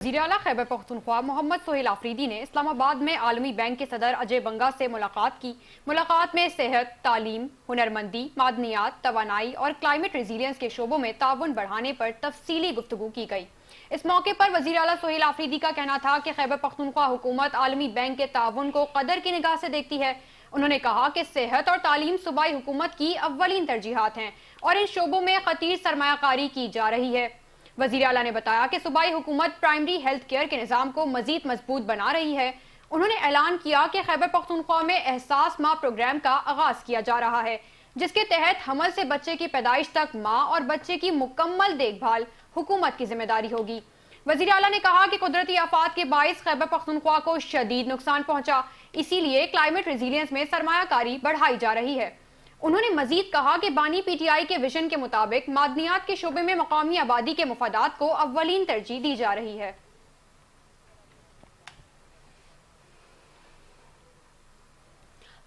वज़ीर आला खैबर पख्तूनख्वा मोहम्मद सोहेल आफरीदी ने इस्लामाबाद में आलमी बैंक के सदर अजय बंगा से मुलाकात की। मुलाकात में सेहत, तालीम, हुनरमंदी, मादनियात, तवानाई और क्लाइमेट रेजिलियंस के शोबों में ताउन बढ़ाने पर तफसीली गुफ्तगू की गई। इस मौके पर वज़ीर आला सोहेल आफरीदी का कहना था कि खैबर पख्तूनख्वा हुकूमत आलमी बैंक के ताउन को कदर की निगाह से देखती है। उन्होंने कहा कि सेहत और तालीम सूबाई हुकूमत की अव्वलीन तरजीहात हैं और इन शोबों में खतीर सरमायाकारी की जा रही है। वज़ीर आला ने बताया कि सूबाई हुकूमत प्राइमरी हेल्थ केयर के निज़ाम को मजीद मजबूत बना रही है। उन्होंने ऐलान किया कि खैबर पख्तूनख्वा में एहसास माँ प्रोग्राम का आगाज किया जा रहा है, जिसके तहत हमल से बच्चे की पैदाइश तक माँ और बच्चे की मुकम्मल देखभाल हुकूमत की जिम्मेदारी होगी। वज़ीर आला ने कहा कि कुदरती आफात के बाइस खैबर पख्तूनख्वा को शदीद नुकसान पहुंचा, इसीलिए क्लाइमेट रेजिलियंस में सरमायाकारी बढ़ाई जा रही है। उन्होंने मजीद कहा कि बानी पीटीआई के विजन के मुताबिक मादनियात के शोबे में मकामी आबादी के मुफादात को अव्वलीन तरजीह दी जा रही है।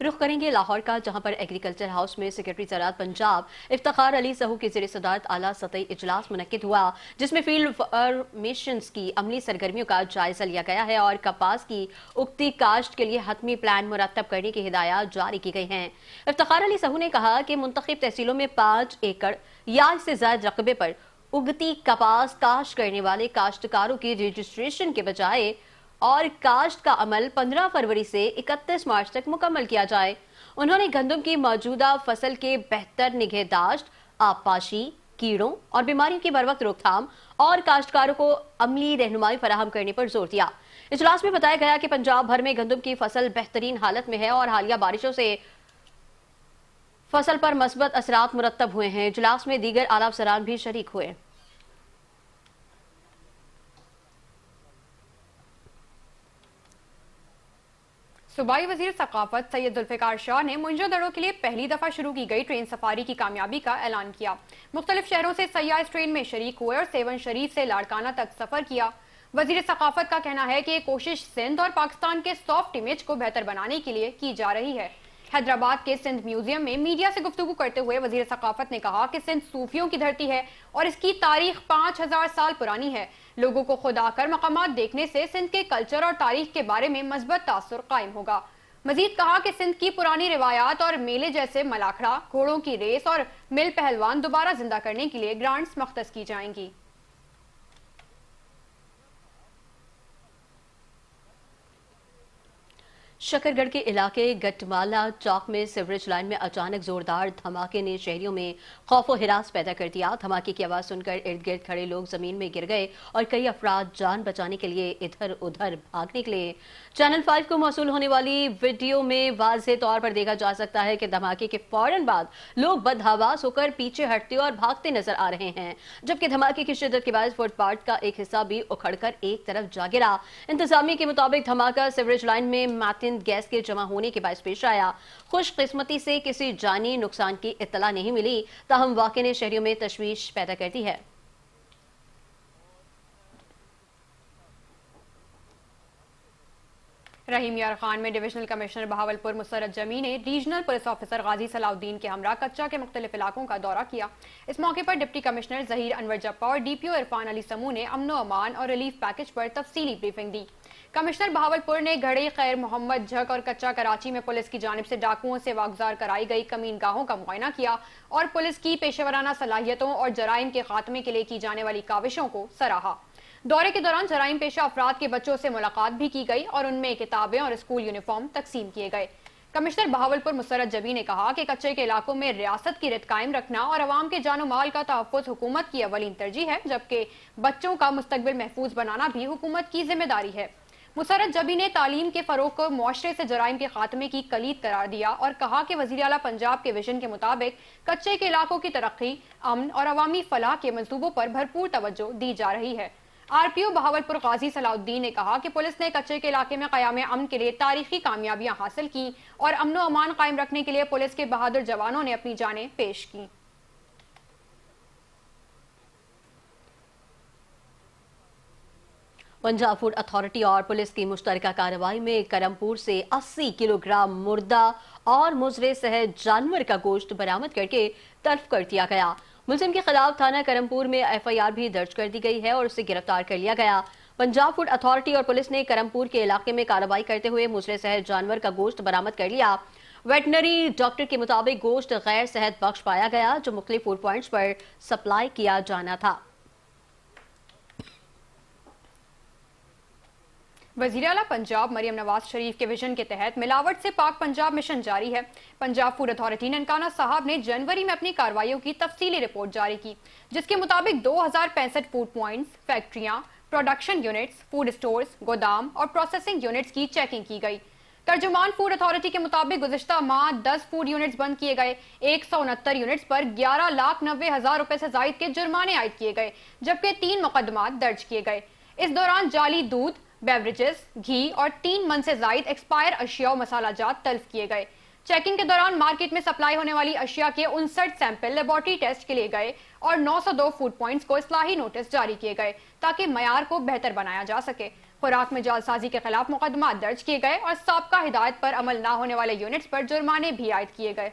रुख करेंगे लाहौर का, जहां पर एग्रीकल्चर हाउस में सेक्रेटरी ज़राअत पंजाब इफ्तिखार अली सहू की ज़ेर सदारत आला सतही इजलास मुनक्किद हुआ, जिसमें फील्ड फॉर्मेशंस की अमली सरगर्मियों का जायजा लिया गया है और कपास की उगती काश्त के लिए हतमी प्लान मुरतब करने की हिदायत जारी की गई हैं। इफ्तिखार अली सहू ने कहा कि मुंतखब तहसीलों में 5 एकड़ या इससे ज्यादा रकबे पर उगती कपास काश्त करने वाले काश्तकारों की रजिस्ट्रेशन के बजाय और काश्त का अमल 15 फरवरी से 31 मार्च तक मुकम्मल किया जाए। उन्होंने गंदम की मौजूदा फसल के बेहतर निगहदाश्त, आबपाशी, कीड़ों और बीमारियों की बरवक्त रोकथाम और काश्तकारों को अमली रहनुमाई फराहम करने पर जोर दिया। इजलास में बताया गया कि पंजाब भर में गंदम की फसल बेहतरीन हालत में है और हालिया बारिशों से फसल पर मस्बत असरात मुरतब हुए हैं। इजलास में दीगर आला अफसरान भी शरीक हुए। सूबाई वजीर सकाफत सैयद जुल्फिकार शाह ने मुंजो दड़ों के लिए पहली दफा शुरू की गई ट्रेन सफारी की कामयाबी का ऐलान किया। मुख्तलिफ शहरों से सयाह इस ट्रेन में शरीक हुए और सेवन शरीफ से लाड़काना तक सफर किया। वजीर सकाफत का कहना है कि ये कोशिश सिंध और पाकिस्तान के सॉफ्ट इमेज को बेहतर बनाने के लिए की जा रही है। हैदराबाद के सिंध म्यूजियम में मीडिया से गुफ्तगू करते हुए वजीर सकाफत ने कहा कि सिंध सूफियों की धरती है और इसकी तारीख 5000 साल पुरानी है। लोगों को खुद आकर मकामात देखने से सिंध के कल्चर और तारीख के बारे में मजबूत तासुर कायम होगा। मजीद कहा कि सिंध की पुरानी रिवायात और मेले जैसे मलाखड़ा, घोड़ों की रेस और मिल पहलवान दोबारा जिंदा करने के लिए ग्रांट्स मख्तस की जाएंगी। शकरगढ़ के इलाके गटमाला चौक में सीवरेज लाइन में अचानक जोरदार धमाके ने शहरियों में खौफो हिरास पैदा कर दिया। धमाके की आवाज सुनकर इर्द गिर्द खड़े लोग जमीन में गिर गए और कई अफराद जान बचाने के लिए इधर उधर भागने के लिए। चैनल 5 को मौसूल होने वाली वीडियो में वाज़ेह तौर पर देखा जा सकता है कि धमाके के फौरन बाद लोग बदहवास होकर पीछे हटते और भागते नजर आ रहे हैं, जबकि धमाके की शिद्दत के बाद फुटपाथ का एक हिस्सा भी उखड़कर एक तरफ जा गिरा। इंतजामिया के मुताबिक धमाका सीवरेज लाइन में मैथिन गैस के जमा होने के बायस पेश आया। खुशकिस्मती से किसी जानी नुकसान की इत्तला नहीं मिली, ताहम वाक़े ने शहरियों में तशवीश पैदा कर दी है। रहीम यार खान में डिविजनल कमिश्नर बहावलपुर मुसरत जमी ने रीजनल पुलिस ऑफिसर गाजी सलाउद्दीन के हमरा कच्चा के मुख्तलिफ इलाकों का दौरा किया। इस मौके पर डिप्टी कमिश्नर जहीर अनवर जप्पा और डीपीओ इरफान अली समू ने अमनो अमान और रिलीफ पैकेज पर तफसीली ब्रीफिंग दी। कमिश्नर बहावलपुर ने घड़ी खैर मोहम्मद झक और कच्चा कराची में पुलिस की जानिब से डाकुओं से वागुजार कराई गई कमीन गाहों का मुआयना किया और पुलिस की पेशेवराना सलाहियतों और जराइम के खात्मे के लिए की जाने वाली काविशों को सराहा। दौरे के दौरान जराइम पेशा अफराद के बच्चों से मुलाकात भी की गई और उनमें किताबें और स्कूल यूनिफॉर्म तकसीम किए गए। कमिश्नर बहावलपुर मुसरत जबी ने कहा कि कच्चे के इलाकों में रियासत की रित कायम रखना और अवाम के जानो माल का तहफ़्फ़ुज़ हुकूमत की अवलीन तरजीह है, जबकि बच्चों का मुस्तकबिल महफूज बनाना भी हुकूमत की जिम्मेदारी है। मुसरत जबी ने तालीम के फरोग को मुआशरे से जराइम के खात्मे की कलीद करार दिया और कहा कि वज़ीर आला पंजाब के विजन के मुताबिक कच्चे के इलाकों की तरक्की, अमन और अवामी फलाह के मंसूबों पर भरपूर तवज्जो दी जा रही है। आरपीओ बहावलपुर गाजी सलाउद्दीन ने कहा कि पुलिस ने कच्चे के इलाके में क़याम अमन के लिए तारीखी कामयाबियां हासिल की और अमनो अमान कायम रखने के लिए पुलिस के बहादुर जवानों ने अपनी जानें पेश की। पंजाब फूड अथॉरिटी और पुलिस की मुश्तरका कार्रवाई में करमपुर से 80 किलोग्राम मुर्दा और मुजरे सहित जानवर का गोश्त बरामद करके तल्फ कर दिया गया। मुलजिम के खिलाफ थाना करमपुर में एफआईआर भी दर्ज कर दी गई है और उसे गिरफ्तार कर लिया गया। पंजाब फूड अथॉरिटी और पुलिस ने करमपुर के इलाके में कार्रवाई करते हुए मुजरे सेहत जानवर का गोश्त बरामद कर लिया। वेटनरी डॉक्टर के मुताबिक गोश्त गैर सेहत बख्श पाया गया, जो मुख्तलिफ फूड पॉइंट्स पर सप्लाई किया जाना था। वज़ीर आला पंजाब मरियम नवाज शरीफ के विजन के तहत मिलावट से पाक पंजाब मिशन जारी है। पंजाब फूड अथॉरिटी ननकाना साहब ने जनवरी में अपनी कार्रवाइयों की तफसीली रिपोर्ट जारी की, जिसके मुताबिक 2065 फूड पॉइंट्स, फैक्ट्रियां, प्रोडक्शन यूनिट्स, फूड स्टोर्स, गोदाम और प्रोसेसिंग यूनिट्स की चेकिंग की गई। तर्जुमान फूड अथॉरिटी के मुताबिक गुज़िश्ता माह 10 फूड यूनिट्स बंद किए गए। 169 यूनिट्स पर 11,90,000 रुपए से जायद के जुर्माने आयद किए गए, जबकि 3 मुकदमात दर्ज किए गए। इस दौरान जाली दूध, बेवरेजेस, घी और 3 मन से जायद एक्सपायर अशिया और मसाला जात तल्फ किए गए। चेकिंग के दौरान मार्केट में सप्लाई होने वाली अशिया के 59 सैंपल लेबोरेटरी टेस्ट के लिए गए और 902 फूड पॉइंट्स को इस्लाही नोटिस जारी किए गए ताकि मयार को बेहतर बनाया जा सके। खुराक में जालसाजी के खिलाफ मुकदमा दर्ज किए गए और साबका हिदायत पर अमल न होने वाले यूनिट्स पर जुर्माने भी आयद किए गए।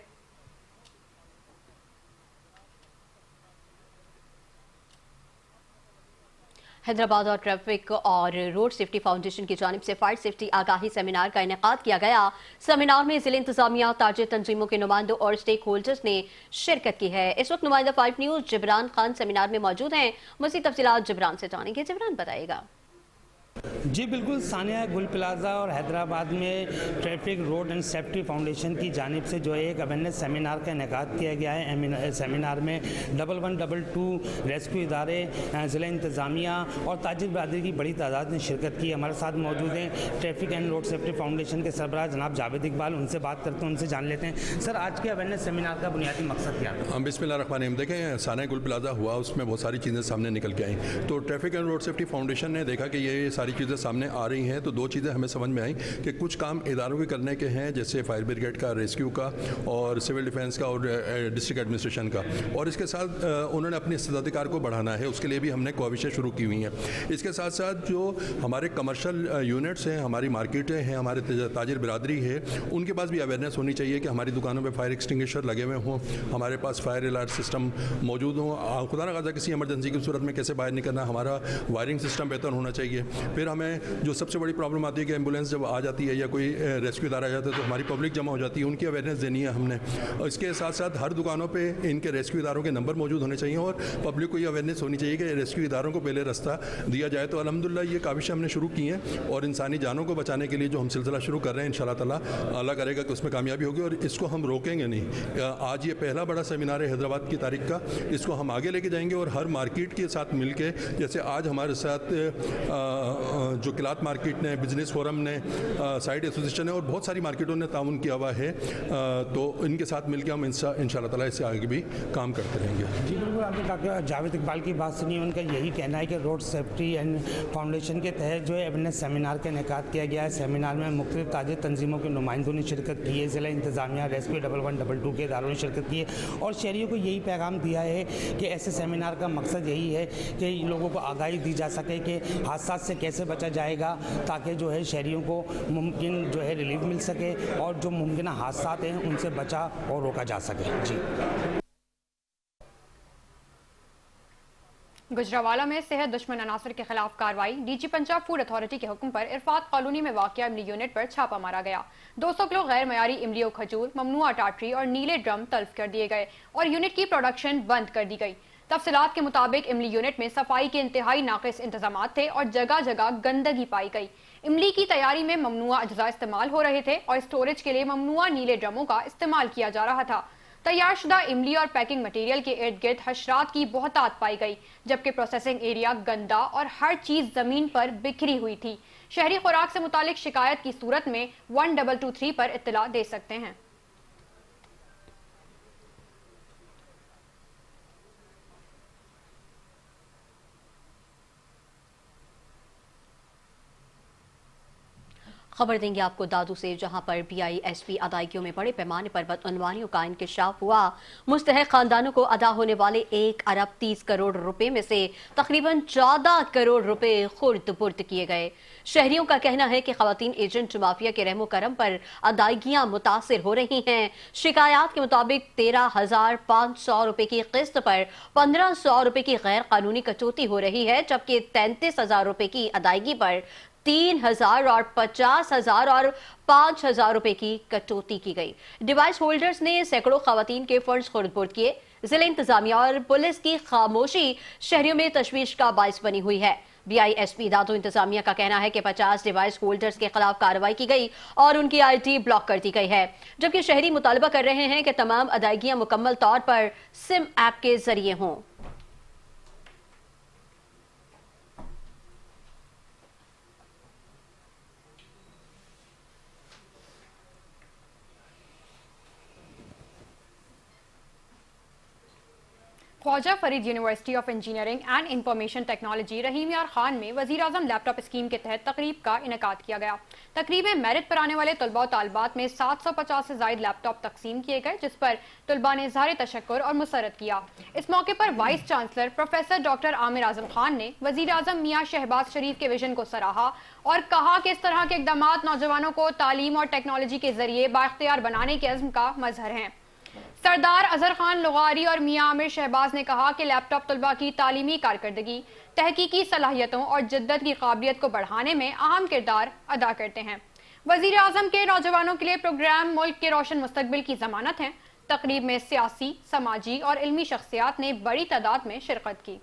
हैदराबाद और ट्रैफिक और रोड सेफ्टी फाउंडेशन की जानिब से फायर सेफ्टी आगाही सेमिनार का इनेकाद किया गया। सेमिनार में जिले इंतजामिया, ताजिर तंजीमों के नुमाइंदों और स्टेक होल्डर्स ने शिरकत की है। इस वक्त नुमाइंदा 5 न्यूज जिब्रान खान सेमिनार में मौजूद हैं। मज़ीद तफसीलात जिब्रान से जानेंगे। जिब्रान बताएगा। जी बिल्कुल, सानिया गुल प्लाजा और हैदराबाद में traffic road and safety foundation की जानिब से जो है एक अवेयरनेस सेमिनार का इनेकाद किया गया है। सेमिनार में 1122 रेस्क्यू इदारे, ज़िला इंतज़ामिया और ताजिर बरदरी की बड़ी तादाद ने शिरकत की। हमारे साथ मौजूद हैं traffic and road safety foundation के सरबराह जनाब जावेद इकबाल। उनसे बात करते हैं, उनसे जान लेते हैं। सर, आज के अवेयरनेस सेमिनार का बुनियादी मकसद क्या है? बिस्मिल्लाहिर्रहमानिर्रहीम। देखें, सानिया गुल प्लाजा हुआ, उसमें बहुत सारी चीज़ें सामने निकल के आई। तो traffic and road safety foundation ने देखा कि ये सारी चीज़ें सामने आ रही हैं, तो 2 चीज़ें हमें समझ में आई कि कुछ काम इदारों के करने के हैं, जैसे फायर ब्रिगेड का, रेस्क्यू का और सिविल डिफेंस का और डिस्ट्रिक्ट एडमिनिस्ट्रेशन का, और इसके साथ उन्होंने अपने इस्तेदाधिकार को बढ़ाना है। उसके लिए भी हमने कोशिशें शुरू की हुई हैं। इसके साथ साथ जो हमारे कमर्शियल यूनिट्स हैं, हमारी मार्केटें हैं, हमारे ताजिर बिरादरी है, उनके पास भी अवेयरनेस होनी चाहिए कि हमारी दुकानों में फायर एक्सटिंग्विशर लगे हुए हों, हमारे पास फायर अलर्ट सिस्टम मौजूद हों, खुदा न खास्ता किसी इमरजेंसी की सूरत में कैसे बाहर निकलना, हमारा वायरिंग सिस्टम बेहतर होना चाहिए। फिर हमें जो सबसे बड़ी प्रॉब्लम आती है कि एम्बुलेंस जब आ जाती है या कोई रेस्क्यू इदारा आ जाता है तो हमारी पब्लिक जमा हो जाती है, उनकी अवेयरनेस देनी है हमने। और इसके साथ साथ हर दुकानों पे इनके रेस्क्यू इदारों के नंबर मौजूद होने चाहिए और पब्लिक को ये अवेयरनेस होनी चाहिए कि रेस्क्यू इदारों को पहले रास्ता दिया जाए। तो अल्हम्दुलिल्लाह ये काविशें हमने शुरू की हैं और इंसानी जानों को बचाने के लिए जो हम सिलसिला शुरू कर रहे हैं, इंशाअल्लाह ताला अल्लाह करेगा कि उसमें कामयाबी होगी और इसको हम रोकेंगे नहीं। आज ये पहला बड़ा सेमिनार है हैदराबाद की तारीख का, इसको हम आगे लेके जाएंगे और हर मार्केट के साथ मिल के, जैसे आज हमारे साथ जो किलात मार्केट ने, बिजनेस फोरम ने, साइड एसोसिएशन है और बहुत सारी मार्केटों ने ताउन किया हुआ है, तो इनके साथ मिलकर हम इंशाअल्लाह ताला इससे आगे भी काम करते रहेंगे। जी बिल्कुल, आपने डॉक्टर जावेद इकबाल की बात सुनी। उनका यही कहना है कि रोड सेफ्टी एंड फाउंडेशन के तहत जो है अवेयरनेस सेमिनार का इनेकाद किया गया है। सेमिनार में मुख्तलिफ ताजिर तंजीमों के नुमाइंदों ने शिरकत की है, ज़िला इंतज़ामिया, रेस्क्यू 1122 के इदारों ने शिरकत की है और शहरियों को यही पैगाम दिया है कि ऐसे सेमिनार का मकसद यही है कि लोगों को आगाही दी जा सके कि हादसा से कैसे बचा जाएगा, ताकि जो है शहरियों को मुमकिन जो है रिलीफ मिल सके और जो मुमकिन हादसा हैं उनसे बचा और रोका जा सके। जी। गुजरावाला में सेहत दुश्मन अनासर के खिलाफ कार्रवाई। डीजी पंजाब फूड अथॉरिटी के हुक्म पर इरफात कॉलोनी में वाक़या इमली यूनिट पर छापा मारा गया। 200 किलो गैर मयारी इमली और खजूर, ममनुआ टाटरी और नीले ड्रम तल्फ कर दिए गए और यूनिट की प्रोडक्शन बंद कर दी गई। तफसीलात के मुताबिक इमली यूनिट में सफाई के इंतहाई नाकिस इंतजामात थे और जगह जगह गंदगी पाई गई। इमली की तैयारी में ममनुआ अज्जा इस्तेमाल हो रहे थे और स्टोरेज के लिए ममनुआ नीले ड्रमों का इस्तेमाल किया जा रहा था। तैयार शुदा इमली और पैकिंग मटेरियल के इर्द गिर्द हशरात की बहुतात पाई गई, जबकि प्रोसेसिंग एरिया गंदा और हर चीज जमीन पर बिखरी हुई थी। शहरी खुराक से मुतालिक शिकायत की सूरत में 1223 पर इत्तला दे सकते हैं। खबर देंगे आपको दादू से, जहां पर BISP अदायगियों में बड़े पैमाने पर बदअनवानियों का इंकशाफ हुआ। मुस्तहक खानदानों को अदा होने वाले 1 अरब 30 करोड़ रुपए में से तकरीबन 14 करोड़ रुपए खुर्द बुर्द किए गए। शहरियों का कहना है कि खवातीन एजेंट माफिया के रहमो करम पर अदायगियां मुतासिर हो रही हैं। शिकायत के मुताबिक 13,500 रुपए की किस्त पर 1,500 रुपए की गैर कानूनी कटौती हो रही है, जबकि 33,000 रुपए की अदायगी पर 3,000 और 50,000 और 5,000 रुपए की कटौती की गई। डिवाइस होल्डर्स ने सैकड़ों खवातीन के फंड्स खुर्द-बुर्द किए। जिला इंतजामिया और पुलिस की खामोशी शहरियों में तशवीश का बाइस बनी हुई है। BISP दादू इंतजामिया का कहना है कि 50 डिवाइस होल्डर्स के खिलाफ कार्रवाई की गई और उनकी IT ब्लॉक कर दी गई है, जबकि शहरी मुतालबा कर रहे हैं कि तमाम अदायगियां मुकम्मल तौर पर सिम ऐप के जरिए हों। Khwaja Farid university of engineering and information technology Rahim Yar Khan में वज़ीर आज़म लैपटॉप स्कीम के तहत तकरीब का इनेकाद किया गया। तकरीब में मेरिट पर आने वाले तलबा और तालिबात में 750 से ज़ायद लैपटॉप तकसीम किए गए, जिस पर तलबा ने इज़हार तशक्कुर और मुसरत किया। इस मौके पर vice chancellor professor doctor Amir Azam Khan ने वज़ीर आज़म मियाँ शहबाज शरीफ के विजन को सराहा और कहा कि इस तरह के इक़दाम नौजवानों को तालीम और टेक्नोलॉजी के जरिए बाख्तियार बनाने के अज़्म का मजहर हैं। सरदार अजहर खान लुगारी और मियां आमिर शहबाज ने कहा कि लैपटॉप तलबा की तालीमी कारकर्दगी, तहकीकी सलाहियतों और जिद्दत की काबिलियत को बढ़ाने में अहम किरदार अदा करते हैं। वजीर आजम के नौजवानों के लिए प्रोग्राम मुल्क के रोशन मुस्तकबिल की जमानत है। तकरीब में सियासी, समाजी और इल्मी शख्सियात ने बड़ी तादाद में शिरकत की।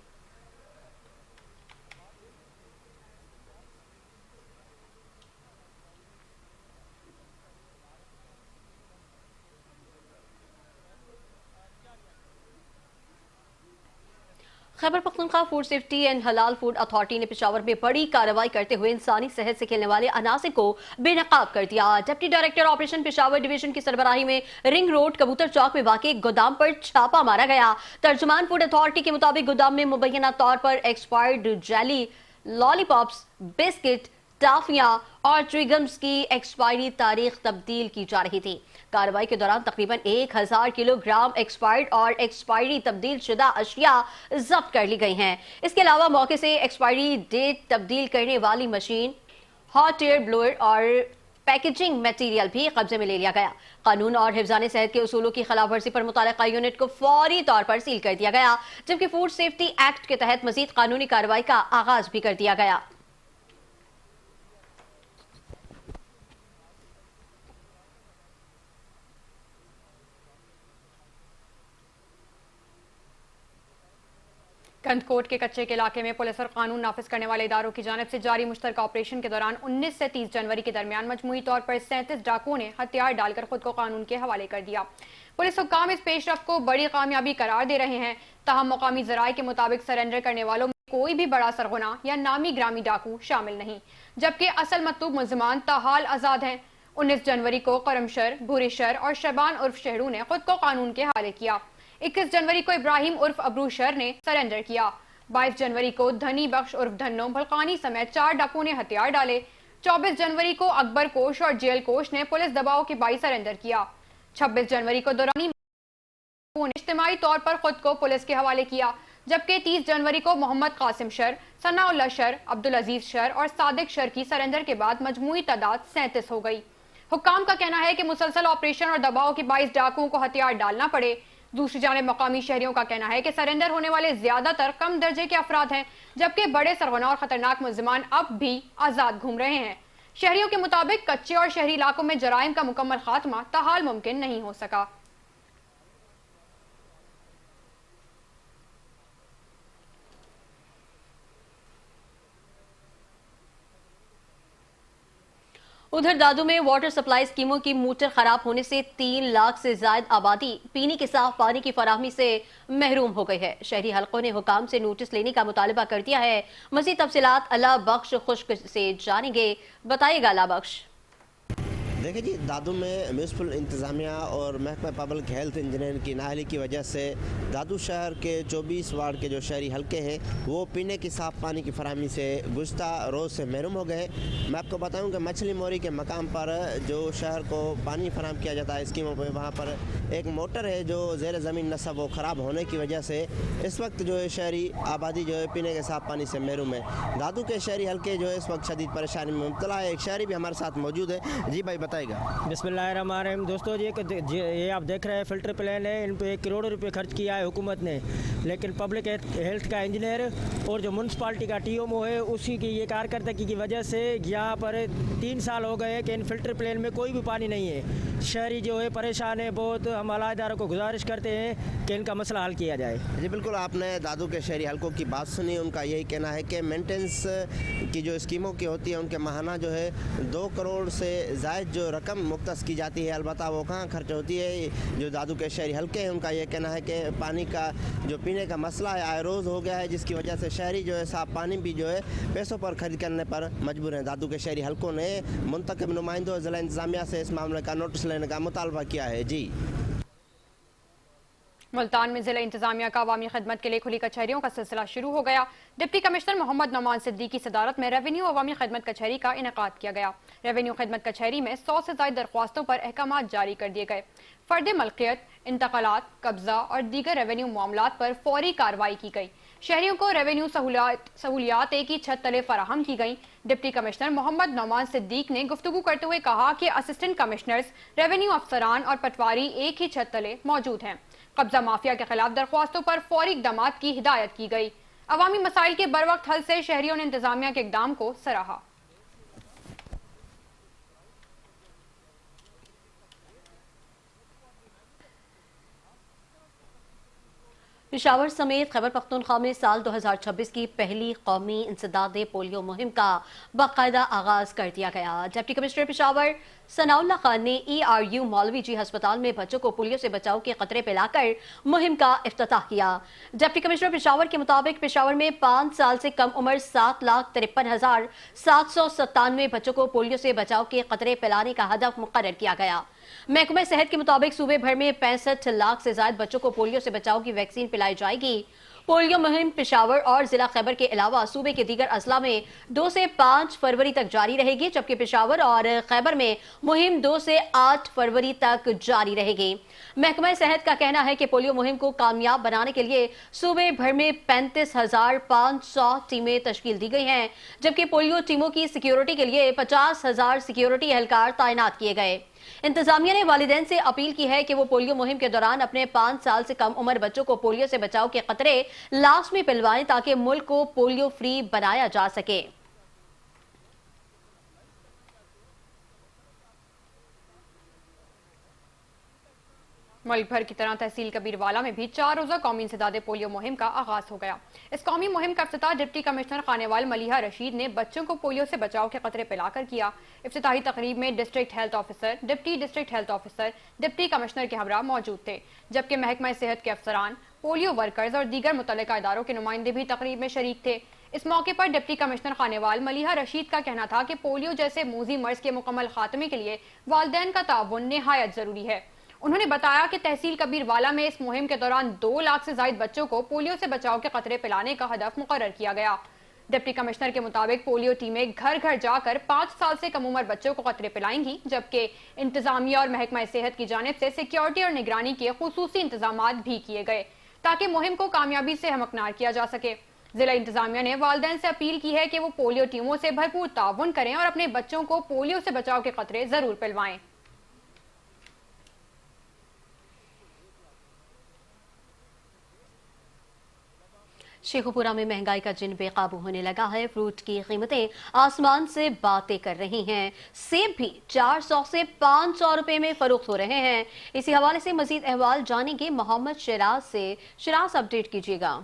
Khyber Pakhtunkhwa food safety and हलाल फूड अथॉरिटी ने पेशावर में बड़ी कार्रवाई करते हुए इंसानी सेहत से खेलने वाले अनासिर को बेनकाब कर दिया। Deputy director operation Peshawar division की सरबराही में रिंग रोड कबूतर चौक में वाक़ई गोदाम पर छापा मारा गया। तर्जुमान फूड अथॉरिटी के मुताबिक गोदाम में मुबैना तौर पर एक्सपायर्ड जेली, लॉलीपॉप्स, बिस्किट, टाफियां और च्युइंगम्स की एक्सपायरी तारीख तब्दील की जा रही थी। कार्रवाई के दौरान तकरीबन 1000 किलोग्राम एक्सपायर्ड और एक्सपायरी तब्दील शुदा अशिया जब्त कर ली गई हैं। इसके अलावा मौके से एक्सपायरी डेट तब्दील करने वाली मशीन, हॉट एयर ब्लोअर और पैकेजिंग मटेरियल भी कब्जे में ले लिया गया। कानून और हिफ्ज़ाने सेहत के उसूलों की खिलाफ वर्जी पर मुतल्लिका यूनिट को फौरी तौर पर सील कर दिया गया, जबकि फूड सेफ्टी एक्ट के तहत मजीद कानूनी कार्रवाई का आगाज भी कर दिया गया। कंदकोट के कच्चे के इलाके में पुलिस और कानून नाफिज करने वाले इदारों की जानिब से जारी मुश्तरका ऑपरेशन के दौरान 19 से 30 जनवरी के दरमियान मजमूई तौर पर 37 डाकुओं ने हथियार डालकर खुद को कानून के हवाले कर दिया। पुलिस हुक्काम इस पेशरफ को बड़ी कामयाबी करार दे रहे हैं। ताहम मुकामी जराये के मुताबिक सरेंडर करने वालों में कोई भी बड़ा सरगना या नामी ग्रामी डाकू शामिल नहीं, जबकि असल मतलूब मुलजिमान ताहाल आजाद हैं। 19 जनवरी को करमशर, भूरीशर और शबान उर्फ शहरू ने खुद को कानून के हवाले किया। 21 जनवरी को इब्राहिम उर्फ अबरूशर ने सरेंडर किया। 22 जनवरी को धनी बख्श उर्फ धन्नो भलकानी समेत 4 डाकुओं ने हथियार डाले। 24 जनवरी को अकबर कोश और जेल कोश ने पुलिस दबाव के बाई सरेंडर किया। 26 जनवरी को दौरानी ने इज्तिमाई तौर पर खुद को पुलिस के हवाले किया, जबकि 30 जनवरी को मोहम्मद कासिम शर, सनाउल्लाह शर, अब्दुल अजीज शर और सादिक शर की सरेंडर के बाद मजमूई तादाद 37 हो गई। हुक्काम का कहना है कि मुसलसल ऑपरेशन और दबाव के बाईस डाकुओं को हथियार डालना पड़े। दूसरी जानिब मकामी शहरियों का कहना है कि सरेंडर होने वाले ज्यादातर कम दर्जे के अफराद हैं, जबकि बड़े सरगना और खतरनाक मुलजिमान अब भी आजाद घूम रहे हैं। शहरियों के मुताबिक कच्चे और शहरी इलाकों में जराइम का मुकम्मल खात्मा ताहाल मुमकिन नहीं हो सका। उधर दादू में वाटर सप्लाई स्कीमों की मोटर खराब होने से 3 लाख से ज्यादा आबादी पीने के साफ पानी की फराहमी से महरूम हो गई है। शहरी हलकों ने हुकाम से नोटिस लेने का मुतालबा कर दिया है। मज़ीद तफसीलात अला बख्श खुश्क से जानेंगे। बताइएगा अला बख्श। دیکھیں جی، دادو میں میونسپل انتظامیہ اور محکمہ پبلک ہیلتھ انجینئرنگ کی نااہلی کی وجہ سے دادو شہر کے 24 وارڈ کے جو شہری حلقے ہیں وہ پینے کی صاف پانی کی فراہمی سے گزشتہ روز سے محروم ہو گئے ہیں۔ میں آپ کو بتاؤں کہ مچھلی موری کے مقام پر جو شہر کو پانی فراہم کیا جاتا ہے اسکیموں پہ، وہاں پر ایک موٹر ہے جو زیر زمین نصب وہ خراب ہونے کی وجہ سے اس وقت جو ہے شہری آبادی جو ہے پینے کے صاف پانی سے محروم ہے۔ دادو کے شہری حلقے جو ہے اس وقت شدید پریشانی میں مبتلا ہے۔ ایک شہری بھی ہمارے ساتھ موجود ہے۔ جی بھائی بتائے گا۔ بسم اللہ الرحمن الرحیم۔ دوستو یہ آپ دیکھ رہے ہیں فلٹر پلان ہے، ان پہ 1 کروڑ روپے خرچ کیا ہے حکومت نے، لیکن پبلک ہیلتھ کا انجینئر اور جو میونسپالٹی کا ٹی ایم او ہے اسی کی یہ کارکردگی کی وجہ سے یہاں پر 3 سال ہو گئے کہ ان فلٹر پلان میں کوئی بھی پانی نہیں ہے۔ شہری جو ہے پریشان ہے بہت۔ ہم اعلیٰ اداروں کو گزارش کرتے ہیں کہ ان کا مسئلہ حل کیا جائے۔ جی بالکل، آپ نے دادو کے شہری حلقوں کی بات سنی۔ ان کا یہی کہنا ہے کہ مینٹیننس کی جو اسکیموں کی ہوتی ہے ان کے ماہانہ جو ہے 2 کروڑ سے زائد جو رقم مختص کی جاتی ہے، البتہ وہ کہاں خرچ ہوتی ہے۔ جو دادو کے شہری حلقے ہیں ان کا یہ کہنا ہے کہ پانی کا جو پینے کا مسئلہ ہے آئے روز ہو گیا ہے، جس کی وجہ سے شہری جو ہے صاف پانی بھی جو ہے پیسوں پر خرید کرنے پر مجبور ہیں۔ دادو کے شہری حلقوں نے منتخب نمائندوں ضلع انتظامیہ سے اس معاملے کا نوٹس لینے کا مطالبہ کیا ہے۔ جی ملتان میں ضلع انتظامیہ کا عوامی خدمت کے لیے کھلی کچہریوں کا سلسلہ شروع ہو گیا۔ ڈپٹی کمشنر محمد نعمان صدیقی کی صدارت میں ریونیو عوامی خدمت کچہری کا انعقاد کیا گیا۔ ریونیو خدمت کچہری میں 100 سے زائد درخواستوں پر احکامات جاری کر دیے گئے۔ فرد ملکیت، انتقالات، قبضہ اور دیگر ریونیو معاملات پر فوری کارروائی کی گئی۔ شہریوں کو ریونیو سہولیات ایک ہی چھت تلے فراہم کی گئیں۔ ڈپٹی کمشنر محمد نعمان صدیق نے گفتگو کرتے ہوئے کہا کہ اسسٹنٹ کمشنرز، ریونیو افسران اور پٹواری ایک ہی چھت تلے موجود ہیں۔ قبضہ مافیا کے خلاف درخواستوں پر فوری اقدامات کی ہدایت کی گئی۔ عوامی مسائل کے بروقت حل سے شہریوں نے انتظامیہ کے اقدام کو سراہا۔ پشاور سمیت خیبر پختونخوا میں سال 2026 کی پہلی قومی انسداد پولیو مہم کا باقاعدہ آغاز کر دیا گیا۔ ڈپٹی کمشنر پشاور ثناء اللہ خان نے ERU مولوی جی ہسپتال میں بچوں کو پولیو سے بچاؤ کے قطرے پلا کر مہم کا افتتاح کیا۔ ڈپٹی کمشنر پشاور کے مطابق پشاور میں 5 سال سے کم عمر 7,53,797 بچوں کو پولیو سے بچاؤ کے قطرے پلانے کا ہدف مقرر کیا گیا۔ محکمہ صحت کے مطابق صوبے بھر میں 65 لاکھ سے زائد بچوں کو پولیو سے بچاؤ کی ویکسین پلائی جائے گی۔ پولیو مہم پشاور اور ضلع خیبر کے علاوہ صوبے کے دیگر اضلاع میں 2 سے 5 فروری تک جاری رہے گی، جبکہ پشاور اور خیبر میں مہم 2 سے 8 فروری تک جاری رہے گی۔ محکمہ صحت کا کہنا ہے کہ پولیو مہم کو کامیاب بنانے کے لیے صوبے بھر میں 35,500 ٹیمیں تشکیل دی گئی ہیں، جبکہ پولیو ٹیموں کی سیکیورٹی کے لیے 50,000 سیکیورٹی اہلکار تعینات کیے گئے۔ انتظامیہ نے والدین سے اپیل کی ہے کہ وہ پولیو مہم کے دوران اپنے 5 سال سے کم عمر بچوں کو پولیو سے بچاؤ کے قطرے لازمی پلوائیں تاکہ ملک کو پولیو فری بنایا جا سکے۔ ملک بھر کی طرح تحصیل کبیروالا میں بھی 4 روزہ قومی انسداد پولیو مہم کا آغاز ہو گیا۔ اس قومی مہم کا افتتاح ڈپٹی کمشنر خانیوال ملیحہ رشید نے بچوں کو پولیو سے بچاؤ کے قطرے پلا کر کیا۔ افتتاحی تقریب میں district health officer, deputy district health officer, deputy commissioner کے ہمراہ موجود تھے، جبکہ محکمہ صحت کے افسران، پولیو ورکرز اور دیگر متعلقہ اداروں کے نمائندے بھی تقریب میں شریک تھے۔ اس موقع پر ڈپٹی کمشنر خانیوال ملیحہ رشید کا کہنا تھا کہ پولیو جیسے موذی مرض کے مکمل خاتمے کے لیے والدین کا تعاون نہایت ضروری ہے۔ انہوں نے بتایا کہ تحصیل کبیروالا میں اس مہم کے دوران 2 لاکھ سے زائد بچوں کو پولیو سے بچاؤ کے قطرے پلانے کا ہدف مقرر کیا گیا۔ ڈپٹی کمشنر کے مطابق پولیو ٹیمیں گھر گھر جا کر 5 سال سے کم عمر بچوں کو قطرے پلائیں گی، جبکہ انتظامیہ اور محکمہ صحت کی جانب سے سیکیورٹی اور نگرانی کے خصوصی انتظامات بھی کیے گئے تاکہ مہم کو کامیابی سے ہمکنار کیا جا سکے۔ ضلع انتظامیہ نے والدین سے اپیل کی ہے کہ وہ پولیو ٹیموں سے بھرپور تعاون کریں اور اپنے بچوں کو پولیو سے بچاؤ کے قطرے ضرور پلوائیں۔ شیخوپورہ میں مہنگائی کا جن بے قابو ہونے لگا ہے۔ فروٹ کی قیمتیں آسمان سے باتیں کر رہی ہیں۔ سیب بھی 400 سے 500 روپے میں فروخت ہو رہے ہیں۔ اسی حوالے سے مزید احوال جانیں گے محمد شراز سے۔ شراز اپڈیٹ کیجیے گا۔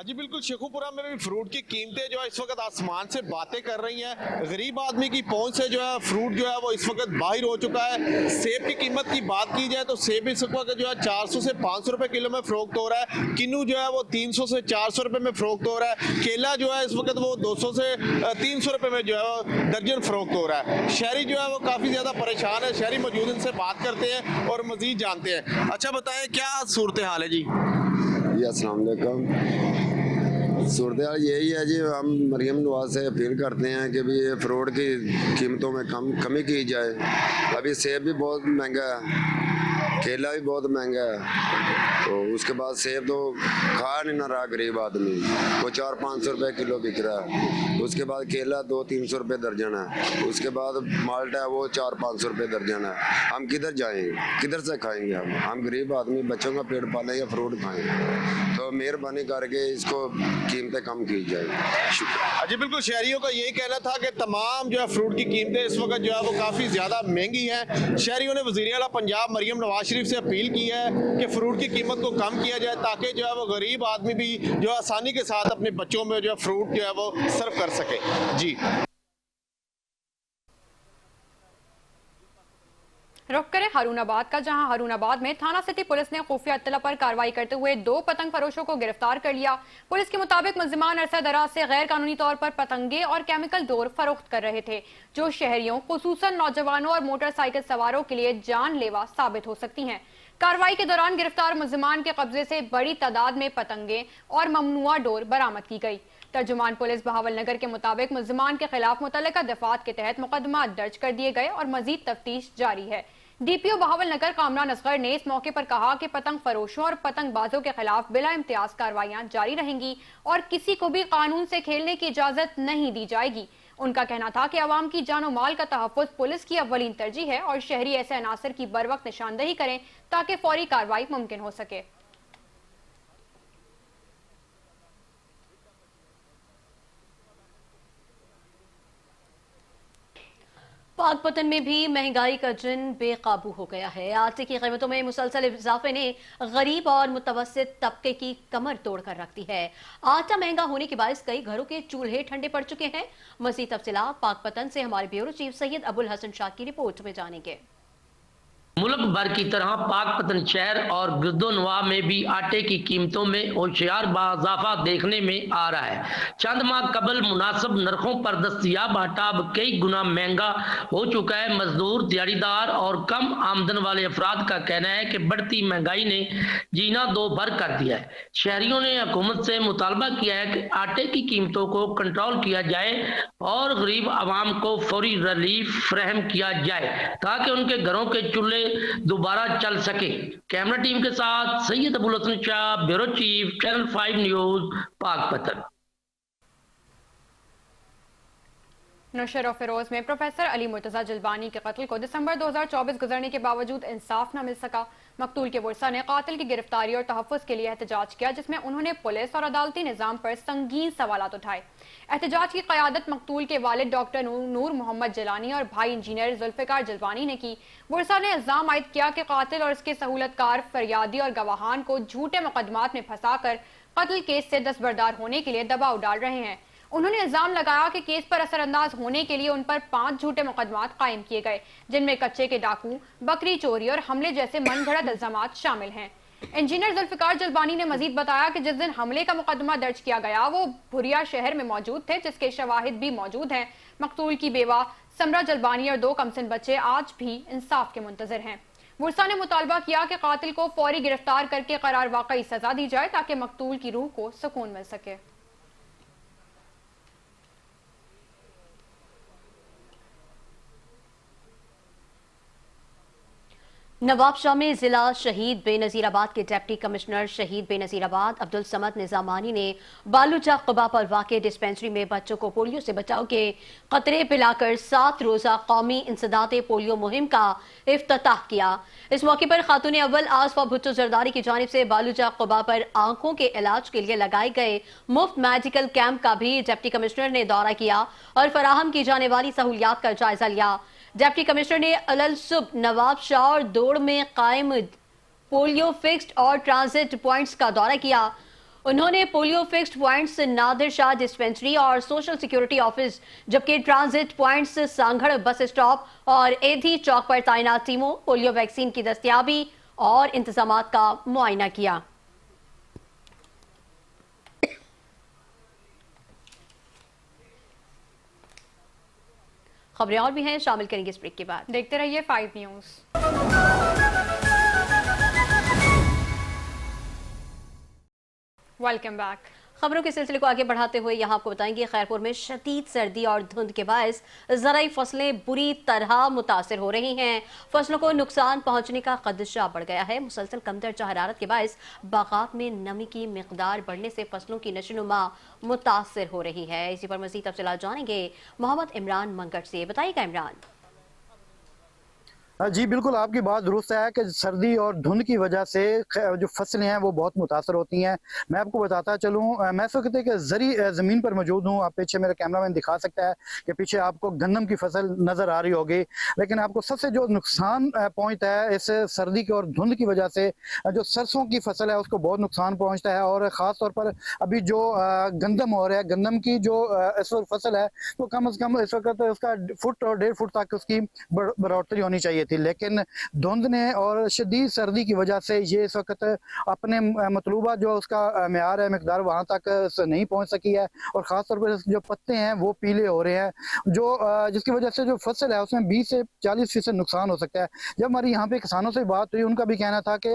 जी बिल्कुल, शेखुपुरा में भी फ्रूट की कीमतें जो है इस वक्त आसमान से बातें कर रही हैं। गरीब आदमी की पहुंच से जो है फ्रूट जो है वो इस वक्त बाहर हो चुका है। सेब की कीमत की बात की जाए तो सेब इस वक्त जो है 400 से 500 रुपए किलो में फरोख्त हो रहा है। किन्नू जो है वो 300 से 400 रुपए में फरोख्त हो रहा है। केला जो है इस वक्त वो 200 से 300 रुपए में जो है वो दर्जन फरोख्त हो रहा है। शहरी जो है वो काफ़ी ज़्यादा परेशान है। शहरी मौजूद इनसे बात करते हैं और मज़ीद जानते हैं। अच्छा बताएं, क्या सूरत हाल है जी? अस्सलाम वालेकुम। सूरत हाल यही है जी, हम मरियम नवाज से अपील करते हैं कि भी ये फ्रूट की कीमतों में कमी की जाए। अभी सेब भी बहुत महंगा है, केला भी बहुत महंगा है, तो उसके बाद सेब तो खा नहीं ना रहा गरीब आदमी, वो 400-500 रुपये किलो बिक रहा है। उसके बाद केला 200-300 रुपये दर्जन है। उसके बाद माल्टा है वो 400-500 रुपये दर्जन है। हम किधर जाएंगे, किधर से खाएंगे? हम गरीब आदमी बच्चों का पेट पालें या फ्रूट खाएं? तो मेहरबानी करके इसको कीमतें कम की जाए। शुक्रिया। जी बिल्कुल, शहरियों का यही कहना था कि तमाम जो है फ्रूट की कीमतें इस वक्त जो है वो काफ़ी ज़्यादा महंगी हैं। शहरियों ने वज़ीर आला पंजाब मरियम नवाज शरीफ से अपील की है कि फ्रूट की कीमत को कम किया जाए ताकि जो है वो गरीब आदमी भी जो है आसानी के साथ अपने बच्चों में जो है फ्रूट जो है वो सर्व कर सके। जी रुख करें हारूनाबाद का, जहां हारूनाबाद में थाना सिटी पुलिस ने खुफिया इत्तला पर कार्रवाई करते हुए 2 पतंग फरोशों को गिरफ्तार कर लिया। पुलिस के मुताबिक मुलजिमान अरसा दराज से गैर कानूनी तौर पर पतंगे और केमिकल डोर फरोख्त कर रहे थे, जो शहरियों खुसूसन नौजवानों और मोटरसाइकिल सवारों के लिए जानलेवा साबित हो सकती हैं। कार्रवाई के दौरान गिरफ्तार मुलजिमान के कब्जे से बड़ी तादाद में पतंगे और ममनुआ डोर बरामद की गई। तर्जुमान पुलिस बहावल नगर के मुताबिक मुलजिमान के खिलाफ मुतल्लिका दफात के तहत मुकदमा दर्ज कर दिए गए और मजीद तफ्तीश जारी है। डीपीओ बहावल नगर कामरान असगर ने इस मौके पर कहा कि पतंग फरोशों और पतंगबाजों के खिलाफ बिला इम्तियाज कार्रवाइयां जारी रहेंगी और किसी को भी कानून से खेलने की इजाजत नहीं दी जाएगी। उनका कहना था कि अवाम की जानो माल का तहफ़्फ़ुज़ पुलिस की अव्वलीन तरजीह है और शहरी ऐसे अनासर की बर वक्त निशानदही करें ताकि फौरी कार्रवाई मुमकिन हो सके। पाकपतन में भी महंगाई का जिन बेकाबू हो गया है। आटे की कीमतों में मुसलसल इजाफे ने गरीब और मुतवस्सित तबके की कमर तोड़ कर रख दी है। आटा महंगा होने के बायस कई घरों के चूल्हे ठंडे पड़ चुके हैं। मज़ीद तफसीलात पाकपतन से हमारे ब्यूरो चीफ सैयद अबुल हसन शाह की रिपोर्ट में जानेंगे। मुल्क भर की तरह पाकपतन शहर और गिरदोनवा में भी आटे की कीमतों में होशियार इजाफा देखने में आ रहा है। चंद माह कबल मुनासिब नरखों पर दस्तयाब आटा अब कई गुना महंगा हो चुका है। मजदूर, दिहाड़ीदार और कम आमदन वाले अफराद का कहना है कि बढ़ती महंगाई ने जीना दो भर कर दिया है। शहरियों ने हुकूमत से मुतालबा किया है कि आटे की कीमतों को कंट्रोल किया जाए और गरीब आवाम को फौरी रिलीफ फराहम किया जाए ताकि उनके घरों के चूल्हे दोबारा चल सके। कैमरा टीम के साथ Syed Abul Hasan Shah, bureau chief, channel 5 news, Pakpattan. नशर और फिरोज में प्रोफेसर अली मुर्तजा जलबानी के कत्ल को दिसंबर 2024 गुजरने के बावजूद इंसाफ न मिल सका। मकतूल के वर्सा ने कातिल की गिरफ्तारी और तहफ़्फ़ुज़ के लिए एहतजाज किया, जिसमें उन्होंने पुलिस और अदालती निज़ाम पर संगीन सवालात उठाए। एहतजाज की क़यादत मकतूल के वालिद डॉक्टर नूर मोहम्मद जलानी और भाई इंजीनियर जुल्फ़िकार जलबानी ने की। वर्सा ने इल्ज़ाम आयद किया कि कातिल और इसके सहूलतकार फरियादी और गवाहान को झूठे मुकदमात में फंसाकर कत्ल केस से दस्तबरदार होने के लिए दबाव डाल रहे हैं। उन्होंने इल्जाम लगाया कि केस पर असरअंदाज होने के लिए उन पर 5 झूठे मुकदमात कायम किए गए, जिनमें कच्चे के डाकू, बकरी चोरी और हमले जैसे मनगढ़ंत इल्जामात शामिल हैं। इंजीनियर जुल्फ़िकार जलबानी ने मजीद बताया कि जिस दिन हमले का मुकदमा दर्ज किया गया वो भुरिया शहर में मौजूद थे, जिसके शवाहिद भी मौजूद हैं। मकतूल की बेवा समरा जलबानी और 2 कमसिन बच्चे आज भी इंसाफ के मुंतजर हैं। वर्सा ने मुतालबा किया कि कातिल को फौरी गिरफ्तार करके करार वाकई सजा दी जाए ताकि मकतूल की रूह को सुकून मिल सके। नवाबशाह में जिला शहीद बेनजीराबाद के डिप्टी कमिश्नर शहीद बेनजीराबाद अब्दुल समद निजामानी ने बालूचा क़ुबा पर वाक़े डिस्पेंसरी में बच्चों को पोलियो से बचाव के खतरे पिलाकर 7 रोज़ा कौमी इंसदाते पोलियो मुहिम का इफ्तिताह किया। इस मौके पर खातून अव्वल आसफा भुट्टो जरदारी की जानिब से बालूचा क़ुबा पर आंखों के इलाज के लिए लगाए गए मुफ्त मेडिकल कैंप का भी डिप्टी कमिश्नर ने दौरा किया और फराहम की जाने वाली सहूलियात का जायजा लिया। डिप्टी कमिश्नर ने अलल सुब नवाबशाह और दौड़ में कायम पोलियो फिक्स्ड और ट्रांजिट पॉइंट्स का दौरा किया। उन्होंने polio fixed points Nadir Shah dispensary और सोशल सिक्योरिटी ऑफिस, जबकि transit points Sanghar bus stop और एधी चौक पर तैनात टीमों पोलियो वैक्सीन की दस्तयाबी और इंतजामात का मुआयना किया। खबरें और भी हैं, शामिल करेंगे इस ब्रेक के बाद। देखते रहिए 5 न्यूज़। Welcome back. खबरों के सिलसिले को आगे बढ़ाते हुए यहाँ आपको बताएंगे खैरपुर में शदीद सर्दी और धुंध के बायस ज़राई फसलें बुरी तरह मुतासिर हो रही हैं। फसलों को नुकसान पहुंचने का खदशा बढ़ गया है। मुसलसल कम दर्जा हरारत के बायस बागात में नमी की मिकदार बढ़ने से फसलों की नशोनुमा मुतासिर हो रही है। इसी पर मज़ीद तफसीलात जानेंगे मोहम्मद इमरान मंगट से। बताइएगा इमरान। जी बिल्कुल, आपकी बात दुरुस्त है कि सर्दी और धुंध की वजह से जो फसलें हैं वो बहुत मुतासर होती हैं। मैं आपको बताता चलूँ, मैं इस वक्त एक ज़मीन पर मौजूद हूँ। आप पीछे मेरा कैमरामैन दिखा सकता है कि पीछे आपको गंदम की फसल नज़र आ रही होगी। लेकिन आपको सबसे जो नुकसान पहुँचता है इस सर्दी की और धुंध की वजह से, जो सरसों की फसल है उसको बहुत नुकसान पहुँचता है। और ख़ास तौर पर अभी जो गंदम हो रहा है, गंदम की जो इस वक्त फसल है वो कम अज़ कम इस वक्त उसका फुट और 1.5 फुट तक उसकी बढ़ोतरी होनी चाहिए थी। लेकिन धुंध ने और शदीद सर्दी की वजह से ये इस वक्त अपने मतलूबा जो उसका म्यार है, मिकदार वहाँ तक नहीं पहुँच सकी है। और ख़ास तौर पर जो पत्ते हैं वो पीले हो रहे हैं, जो जिसकी वजह से जो फसल है उसमें 20 से 40% नुकसान हो सकता है। जब हमारी यहाँ पे किसानों से बात हुई, उनका भी कहना था कि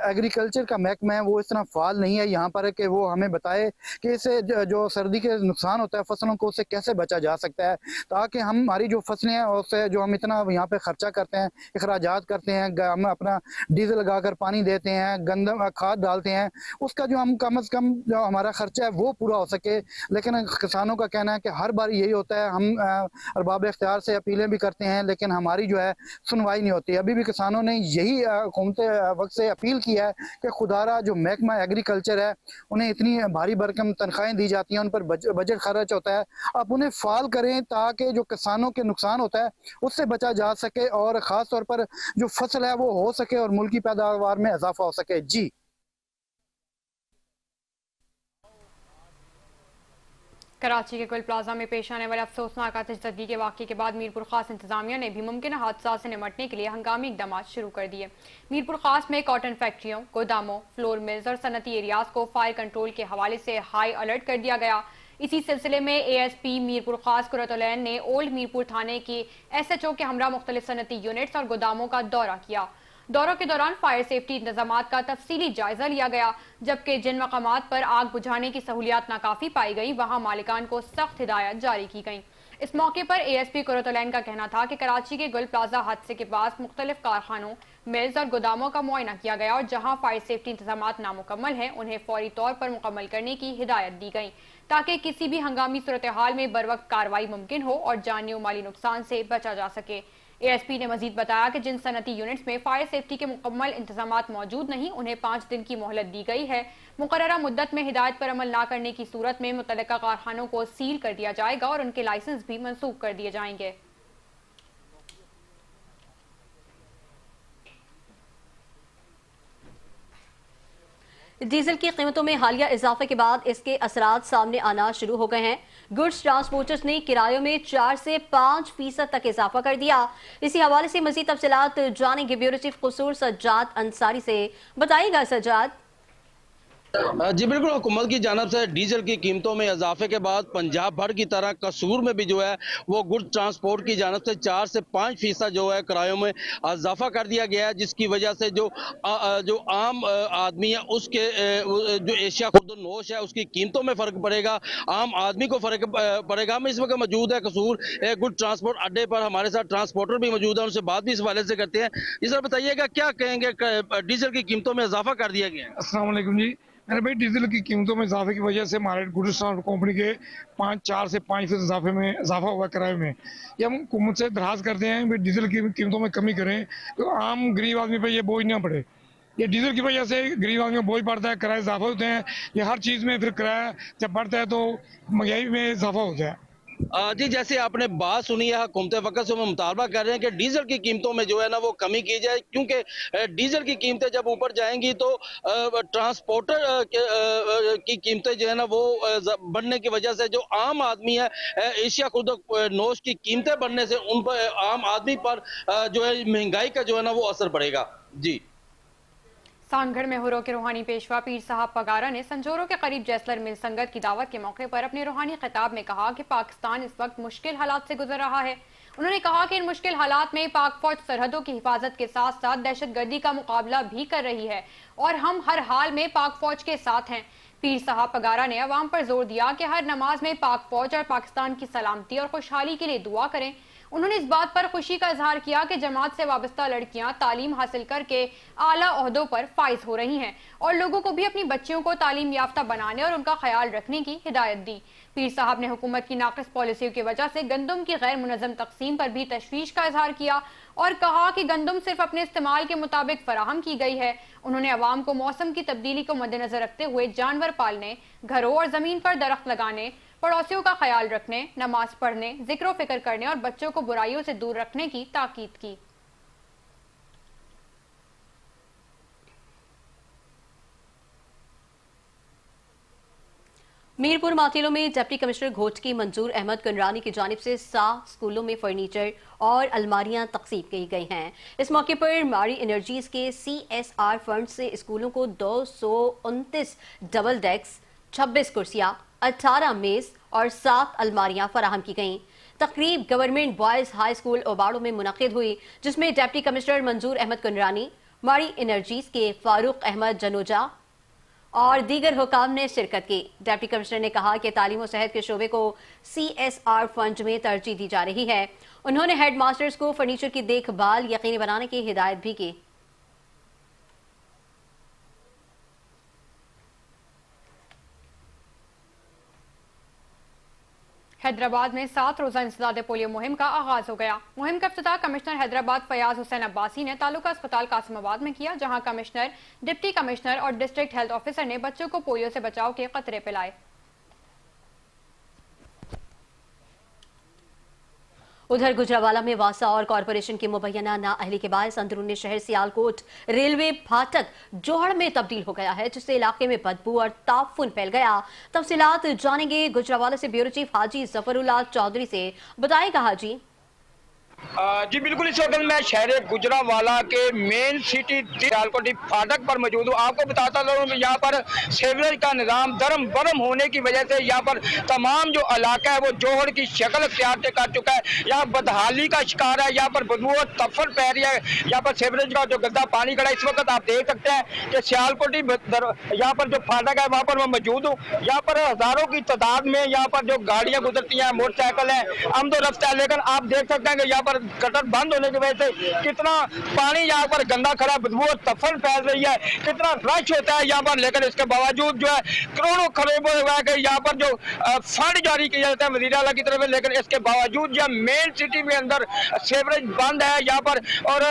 एग्रीकल्चर का महकमा है वो इस तरह फाल नहीं है यहाँ पर कि वो हमें बताए कि इससे जो सर्दी के नुकसान होता है फसलों को, उससे कैसे बचा जा सकता है, ताकि हमारी जो फसलें हैं उससे जो हम इतना यहाँ पे खर्चा करते हैं, अखराजात करते हैं, हम अपना डीजल लगाकर पानी देते हैं, गंदम खाद डालते हैं, उसका जो हम कम से कम जो हमारा खर्चा है वो पूरा हो सके। लेकिन किसानों का कहना है कि हर बार यही होता है, हम अरबाब इख्तियार से अपीलें भी करते हैं लेकिन हमारी जो है सुनवाई नहीं होती। अभी भी किसानों ने यही हुकूमत वक्त से अपील की है कि खुदारा जो महकमा एग्रीकल्चर है उन्हें इतनी भारी भरकम तनख्वाहें दी जाती हैं, उन पर बजट खर्च होता है, आप उन्हें फाल करें ताकि जो किसानों के नुकसान होता है उससे बचा जा सके और ख़ास तौर पर जो फसल है वो हो सके और मुल्क की पैदावार में इजाफा हो सके। जी कराची के गुल प्लाजा में पेश आने वाले अफसोसनाक आतिशबाजी के वाक़े के बाद मीरपुर खास इंतजामिया ने भी मुमकिन हादसा से निपटने के लिए हंगामी इकदाम शुरू कर दिए। मीरपुर खास में कॉटन फैक्ट्रियों, गोदामों, फ्लोर मिल्स और सनती एरियाज को फायर कंट्रोल के हवाले से हाई अलर्ट कर दिया गया। इसी सिलसिले में ASP मीरपुर खास कुरतुलैन ने ओल्ड मीरपुर थाने की SHO के हमरा मुख्तलिफ सनती यूनिट्स और गोदामों का दौरा किया। दौरों के दौरान फायर सेफ्टी इंतजामात का तफसीली जायजा लिया गया, जबकि जिन मकामात पर आग बुझाने की सहूलियात नाकाफी पाई गई वहां मालिकान को सख्त हिदायत जारी की गई। इस मौके पर ASP कुरतुलैन का कहना था कि कराची के गुल प्लाजा हादसे के पास मुख्तलिफ कारखानों, मिल्स और गोदामों का मुआयना किया गया और जहां फायर सेफ्टी इंतजामात नामुकम्मल हैं उन्हें फौरी तौर पर मुकम्मल करने की हिदायत दी गई ताकि किसी भी हंगामी सूरत हाल में बर वक्त कार्रवाई मुमकिन हो और जानी और माली नुकसान से बचा जा सके। ASP ने मजीद बताया कि जिन सनती यूनिट्स में फायर सेफ्टी के मुकम्मल इंतजामात मौजूद नहीं उन्हें 5 दिन की मोहलत दी गई है। मुकर्ररा मुद्दत में हिदायत पर अमल न करने की सूरत में मुतल्लिका कारखानों को सील कर दिया जाएगा और उनके लाइसेंस भी मनसूख कर दिए जाएंगे। डीजल की कीमतों में हालिया इजाफे के बाद इसके असरात सामने आना शुरू हो गए हैं। गुड्स ट्रांसपोर्टर्स ने किरायों में 4 से 5% तक इजाफा कर दिया। इसी हवाले से मजीद तफसीलात जानेंगे ब्यूरो चीफ कसूर सज्जाद अंसारी से। बताइएगा सज्जाद। जी बिल्कुल, हुकूमत की जानिब से डीजल की कीमतों में इजाफे के बाद पंजाब भर की तरह कसूर में भी जो है वो गुड ट्रांसपोर्ट की जानिब से 4 से 5% जो है किरायों में इजाफा कर दिया गया है, जिसकी वजह से जो आम आदमी है उसके जो एशिया खुर्द-नोश है उसकी कीमतों में फ़र्क पड़ेगा, आम आदमी को फ़र्क पड़ेगा। हम इस वक्त मौजूद है कसूर गुड ट्रांसपोर्ट अड्डे पर, हमारे साथ ट्रांसपोर्टर भी मौजूद है, उनसे बात भी इस हवाले से करते हैं। इस तरह बताइएगा क्या कहेंगे, डीजल की कीमतों में इजाफा कर दिया गया है? अस्सलाम वालेकुम जी। मैंने भाई डीजल की कीमतों में इजाफे की वजह से हमारे गुड्स ट्रांसपोर्ट कंपनी के 4 से 5% इजाफा हुआ किराए में। ये हम हुकूमत से दरखास्त करते हैं कि डीजल की कीमतों में कमी करें तो आम गरीब आदमी पर ये बोझ ना पड़े। ये डीजल की वजह से गरीब आदमी को बोझ पड़ता है, किराए इजाफा होते हैं, ये हर चीज़ में फिर किराया जब बढ़ता है तो महंगाई में इजाफा होता है। जी जैसे आपने बात सुनी है, हुकूमत वक्त से वो मुतालबा कर रहे हैं कि डीजल की कीमतों में जो है ना वो कमी की जाए, क्योंकि डीजल की कीमतें जब ऊपर जाएंगी तो ट्रांसपोर्टर की कीमतें जो है ना वो बढ़ने की वजह से जो आम आदमी है, एशिया खुद नोश की कीमतें बढ़ने से उन पर आम आदमी पर जो है महंगाई का जो है ना वो असर पड़ेगा। जी सानगढ़ में हुर्रों के रूहानी पेशवा पीर साहब पगारा ने संजोरों के करीब जैसलर मिल संगत की दावत के मौके पर अपने रूहानी खिताब में कहा कि पाकिस्तान इस वक्त मुश्किल हालात से गुजर रहा है। उन्होंने कहा कि इन मुश्किल हालात में पाक फौज सरहदों की हिफाजत के साथ साथ दहशतगर्दी का मुकाबला भी कर रही है और हम हर हाल में पाक फौज के साथ हैं। पीर साहब पगारा ने अवाम पर जोर दिया कि हर नमाज में पाक फौज और पाकिस्तान की सलामती और खुशहाली के लिए दुआ करें। उन्होंने इस बात पर खुशी का इजहार किया कि जमात से वाबस्ता लड़कियां तालीम हासिल करके आला ओहदों पर फाइज हो रही हैं और लोगों को भी अपनी बच्चियों को तालीम याफ्ता बनाने और उनका ख्याल रखने की हिदायत दी। पीर साहब ने हुकूमत की नाक़िस पॉलिसियों की वजह से गंदम की गैर मुनज़्ज़म तकसीम पर भी तशवीश का इजहार किया और कहा कि गंदम सिर्फ अपने इस्तेमाल के मुताबिक फराहम की गई है। उन्होंने अवाम को मौसम की तब्दीली को मद्देनजर रखते हुए जानवर पालने, घरों और जमीन पर दरख्त लगाने, पड़ोसियों का ख्याल रखने, नमाज पढ़ने, जिक्र व फिक्र करने और बच्चों को बुराइयों से दूर रखने की ताकीद की। मीरपुर माथेलो में डिप्टी कमिश्नर घोटकी मंजूर अहमद कुनरानी की जानिब से 7 स्कूलों में फर्नीचर और अलमारियां तकसीम की गई हैं। इस मौके पर मारी एनर्जीज के CSR फंड से स्कूलों को 229 डबल डेस्क, 26 कुर्सियां, 18 मेज और 7 अलमारियां फराहम की गईं। तकरीब गवर्नमेंट बॉयज हाई स्कूल ओबाड़ो में मुनक़िद हुई, जिसमें डिप्टी कमिश्नर मंजूर अहमद कुनरानी, मारी एनर्जीज के फारूक अहमद जनोजा और दीगर हुकाम ने शिरकत की। डिप्टी कमिश्नर ने कहा कि तालीम और सेहत के शोबे को CSR फंड में तरजीह दी जा रही है। उन्होंने हेड मास्टर्स को फर्नीचर की देखभाल यकीनी बनाने की हिदायत भी की। हैदराबाद में 7 रोजा इंसदाद पोलियो मुहिम का आगाज हो गया। मुहिम का इफ्तिताह कमिश्नर हैदराबाद फयाज हुसैन अब्बासी ने तालुका अस्पताल कासिमाबाद में किया, जहां कमिश्नर, डिप्टी कमिश्नर और डिस्ट्रिक्ट हेल्थ ऑफिसर ने बच्चों को पोलियो से बचाव के कतरे पिलाए। उधर गुजरावाला में वासा और कॉरपोरेशन की मुबैना नाअहली के बायस अंदरूनी शहर सियालकोट रेलवे फाटक जोहड़ में तब्दील हो गया है, जिससे इलाके में बदबू और ताफुन फैल गया। तफसीलात जानेंगे गुजरावाला से ब्यूरो चीफ हाजी जफरुल्लाह चौधरी से। बताएगा हाजी। जी बिल्कुल, इस वक्त मैं शहर गुजरावाला के मेन सिटी सियालकोट फाटक पर मौजूद हूँ। आपको बताता रहूँ कि यहाँ पर सीवरेज का निज़ाम दरम बरम होने की वजह से यहाँ पर तमाम जो इलाका है वो जोहड़ की शक्ल अख्तियार कर चुका है। यहाँ बदहाली का शिकार है, यहाँ पर बदबू और तफर पै रही है। यहाँ पर सीवरेज का जो गंदा पानी खड़ा है, इस वक्त आप देख सकते हैं कि सियालकोटी यहाँ पर जो फाटक है वहाँ पर मैं मौजूद हूँ। यहाँ पर हज़ारों की तादाद में यहाँ पर जो गाड़ियाँ गुजरती हैं, मोटरसाइकिल है, आमदो रफ्त है, लेकिन आप देख सकते हैं कि यहाँ पर गटर बंद होने की वजह से कितना पानी यहाँ पर गंदा खड़ा, बदबू और तफन फैल रही है, कितना रश होता है यहाँ पर। लेकिन इसके बावजूद जो है करोड़ों खरबों यहाँ पर जो फंड जारी किया जाता है वज़ीर आला की तरफ से, लेकिन इसके बावजूद जो मेन सिटी में अंदर सीवरेज बंद है यहाँ पर। और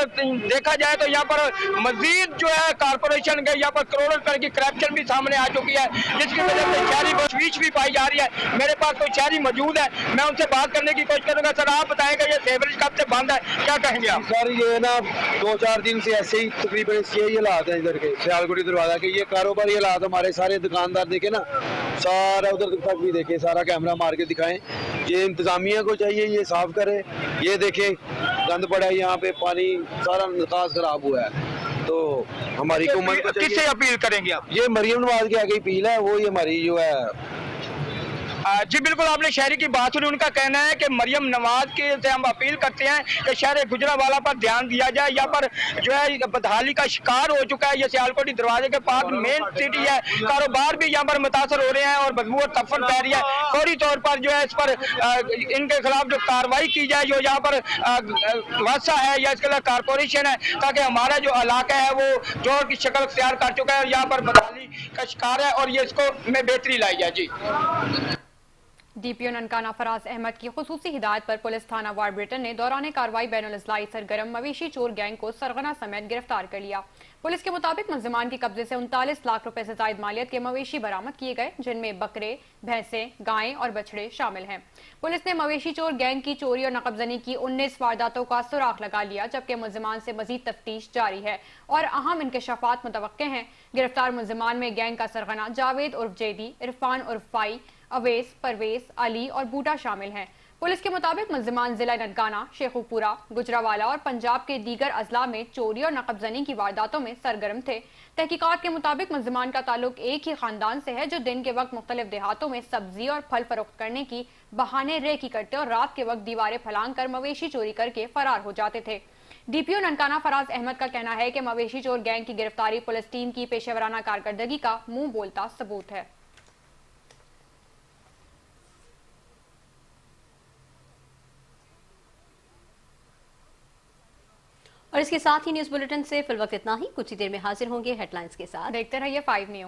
देखा जाए तो यहाँ पर मजीद जो है कारपोरेशन के यहाँ पर करोड़ों रुपए की करप्शन भी सामने आ चुकी है, जिसकी वजह से शहरी बशवीश भी पाई जा रही है। मेरे पास कोई शहरी मौजूद है, मैं उनसे बात करने की कोशिश करूंगा। सर आप बताएंगे ये सीवरेज कब से बंद है, क्या कहेंगे आप? सर ये ना 2-4 दिन से ऐसे ही तकरीबन यही हालात है इधर के सियालकोटी दरवाजा के। ये कारोबारी हालात हमारे सारे दुकानदार देखे ना, सारा उधर तक भी देखे, सारा कैमरा मार के दिखाएं। ये इंतजामिया को चाहिए ये साफ करे। ये देखे गंद पड़ा है यहाँ पे, पानी सारा निकास खराब हुआ है। तो हमारी हुकूमत को किससे अपील करेंगे आप? ये मरियम नवाज की आगे अपील है, वो ये हमारी जो है। जी बिल्कुल, आपने शहरी की बात सुनी। उनका कहना है कि मरियम नवाज के से हम अपील करते हैं कि शहर गुजरावाला पर ध्यान दिया जाए। यहाँ पर जो है बदहाली का शिकार हो चुका है। ये सियालकोटी दरवाजे के पास मेन सिटी है, कारोबार भी यहाँ पर मुतासर हो रहे हैं और बदबू और तफन फैल रही है। फौरी तौर पर जो है इस पर इनके खिलाफ जो कार्रवाई की जाए, जो यहाँ पर वासा है या इसके अलावा कारपोरेशन है, ताकि हमारा जो इलाका है वो जोहर की शक्ल अख्तियार कर चुका है और यहाँ पर बदहाली का शिकार है और ये इसको में बेहतरी लाई जाए। जी DPO ननकाना फराज अहमद की खुसूसी हिदायत पर पुलिस थाना वारब्रिटन ने दौरान कार्रवाई बैनुल-अज़लाई सरगर्म मवेशी चोर गैंग को सरगना समेत गिरफ्तार कर लिया। पुलिस के मुताबिक मुल्ज़िमान के कब्जे से 39 लाख रुपए से ज़ायद मालियत के मवेशी बरामद किए गए, जिनमें बकरे, भैंसें, गायें और बछड़े शामिल हैं। पुलिस ने मवेशी चोर गैंग की चोरी और नकबजनी की 19 वारदातों का सुराख लगा लिया, जबकि मुल्ज़िमान से मजीद तफ्तीश जारी है और अहम इंकशाफात मुतवक्के हैं। गिरफ्तार मुल्ज़िमान में गैंग का सरगना जावेद उर्फ जेदी, इरफान उर्फ फाई, अवेस, परवेज, अली और बूटा शामिल हैं। पुलिस के मुताबिक मुल्ज़िमान जिला ननकाना, शेखुपुरा, गुजरावाला और पंजाब के दीगर अजला में चोरी और नकबजनी की वारदातों में सरगर्म थे। तहकीकात के मुताबिक मुल्ज़िमान का ताल्लुक एक ही खानदान से है, जो दिन के वक्त मुख्तलिफ देहातों में सब्जी और फल फरोख्त करने की बहाने रेकी करते और रात के वक्त दीवारें फलांग कर मवेशी चोरी करके फरार हो जाते थे। DPO ननकाना फराज अहमद का कहना है कि मवेशी चोर गैंग की गिरफ्तारी पुलिस टीम की पेशेवराना कारकर्दगी का मुंह बोलता सबूत है। और इसके साथ ही न्यूज़ बुलेटिन से फिल वक्त इतना ही। कुछ ही देर में हाजिर होंगे हेडलाइंस के साथ। देखते रहिए 5 न्यूज़।